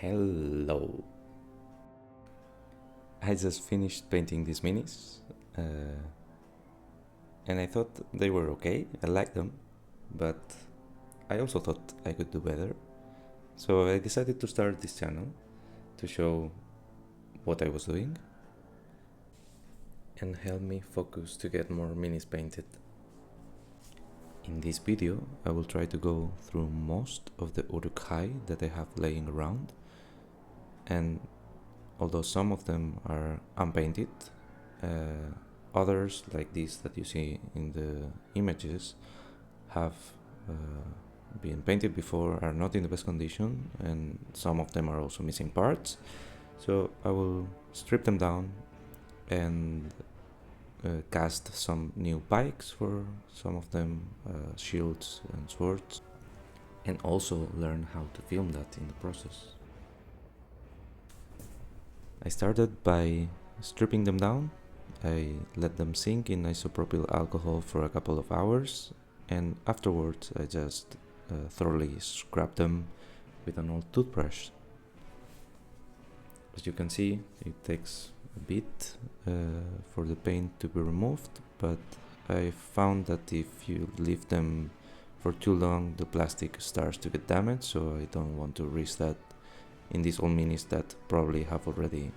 Hello. I just finished painting these minis and I thought they were okay. I liked them, but I also thought I could do better. So I decided to start this channel to show what I was doing and help me focus to get more minis painted. In this video, I will try to go through most of the Uruk Hai that I have laying around, and although some of them are unpainted, others, like these that you see in the images, have been painted before, are not in the best condition, and some of them are also missing parts. So I will strip them down and cast some new pikes for some of them, shields and swords, and also learn how to film that in the process. I started by stripping them down. I let them sink in isopropyl alcohol for a couple of hours, and afterwards I just thoroughly scrubbed them with an old toothbrush. As you can see, it takes a bit for the paint to be removed, but I found that if you leave them for too long, the plastic starts to get damaged, so I don't want to risk that in these old minis that probably have already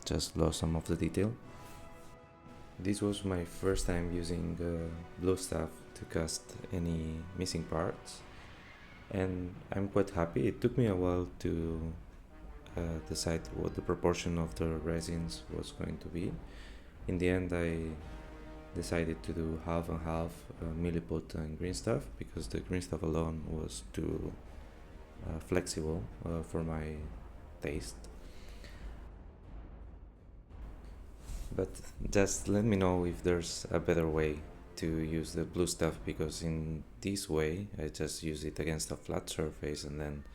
just lost some of the detail. This was my first time using blue stuff to cast any missing parts, and I'm quite happy. It took me a while to decide what the proportion of the resins was going to be. In the end, I decided to do half and half, milliput and green stuff, because the green stuff alone was too flexible for my taste. But just let me know if there's a better way to use the blue stuff, because in this way I just use it against a flat surface, and then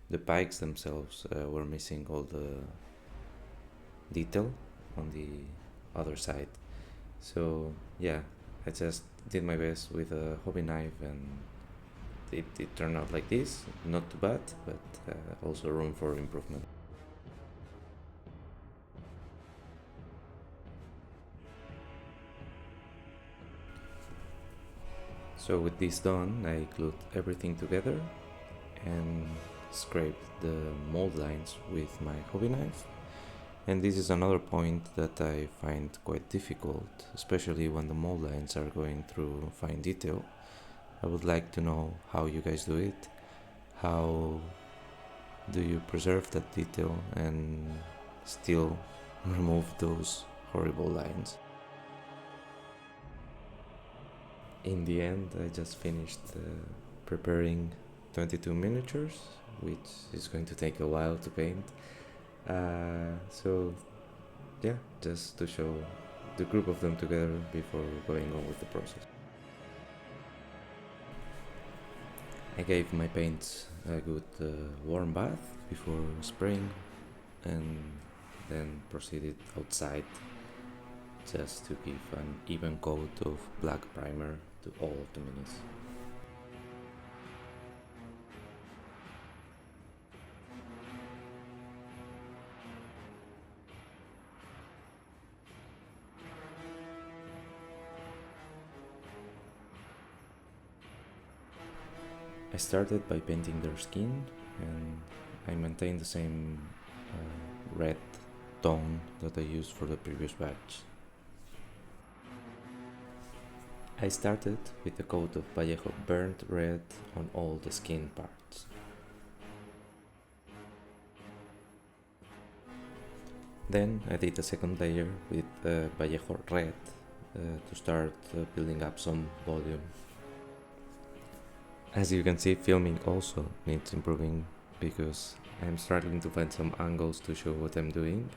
the pikes themselves were missing all the detail on the other side. So yeah, I just did my best with a hobby knife, and it turned out like this. Not too bad, but also room for improvement. So with this done, I glued everything together and scraped the mold lines with my hobby knife. And this is another point that I find quite difficult, especially when the mold lines are going through fine detail. I would like to know how you guys do it. How do you preserve that detail and still remove those horrible lines? In the end, I just finished preparing 22 miniatures, which is going to take a while to paint. So yeah, just to show the group of them together before going on with the process. I gave my paints a good warm bath before spraying, and then proceeded outside just to give an even coat of black primer to all of the minis. I started by painting their skin, and I maintained the same red tone that I used for the previous batch. I started with a coat of Vallejo burnt red on all the skin parts. Then I did a second layer with Vallejo red to start building up some volume. As you can see, filming also needs improving, because I'm struggling to find some angles to show what I'm doing,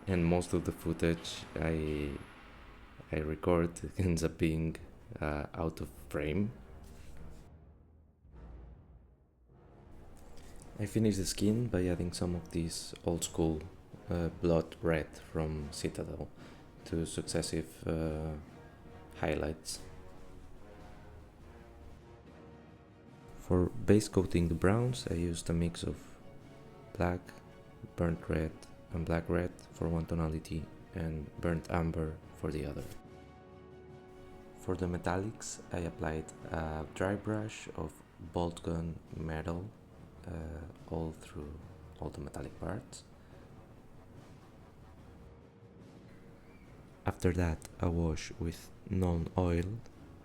and most of the footage I record ends up being out of frame. I finished the skin by adding some of this old school blood red from Citadel to successive highlights. For base coating the browns, I used a mix of black, burnt red and black red for one tonality, and burnt amber for the other. For the metallics, I applied a dry brush of bolt gun metal all through all the metallic parts. After that, a wash with non-oil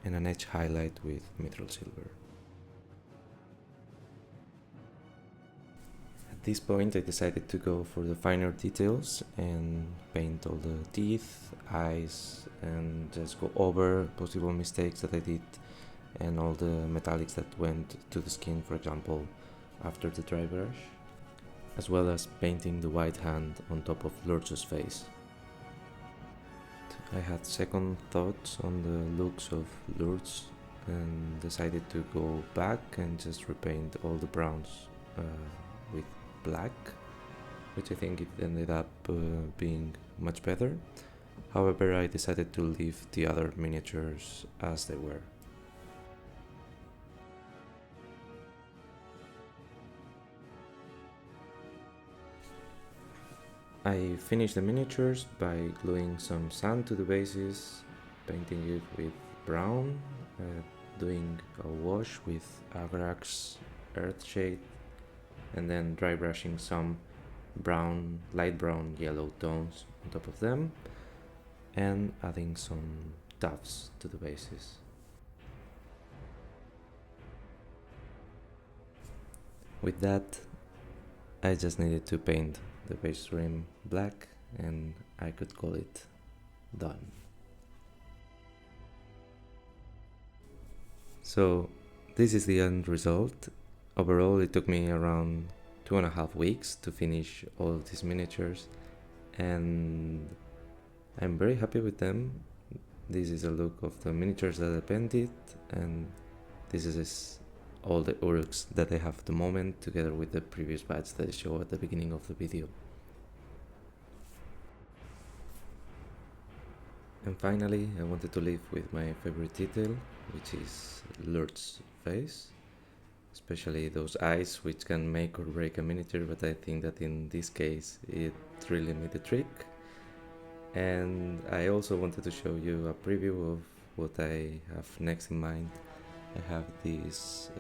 and an edge highlight with mithril silver. At this point, I decided to go for the finer details and paint all the teeth, eyes, and just go over possible mistakes that I did and all the metallics that went to the skin, for example, after the dry brush, as well as painting the white hand on top of Lurtz's face. I had second thoughts on the looks of Lurtz and decided to go back and just repaint all the browns with black, which I think it ended up being much better. However, I decided to leave the other miniatures as they were. I finished the miniatures by gluing some sand to the bases, painting it with brown, doing a wash with Agrax Earthshade, and then dry brushing some brown, light brown, yellow tones on top of them, and adding some tufts to the bases. With that, I just needed to paint the base rim black and I could call it done. So this is the end result. Overall, it took me around 2.5 weeks to finish all of these miniatures, and I'm very happy with them. This is a look of the miniatures that I painted, and this is all the Uruks that I have at the moment, together with the previous batch that I show at the beginning of the video. And finally, I wanted to leave with my favorite detail, which is Lurtz's face, especially those eyes, which can make or break a miniature, but I think that in this case it really made the trick. And I also wanted to show you a preview of what I have next in mind. I have this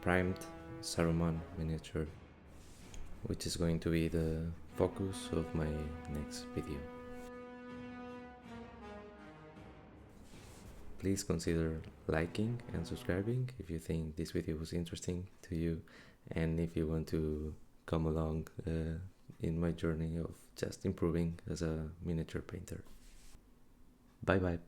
primed Saruman miniature, which is going to be the focus of my next video. Please consider liking and subscribing if you think this video was interesting to you, and if you want to come along in my journey of just improving as a miniature painter. Bye bye.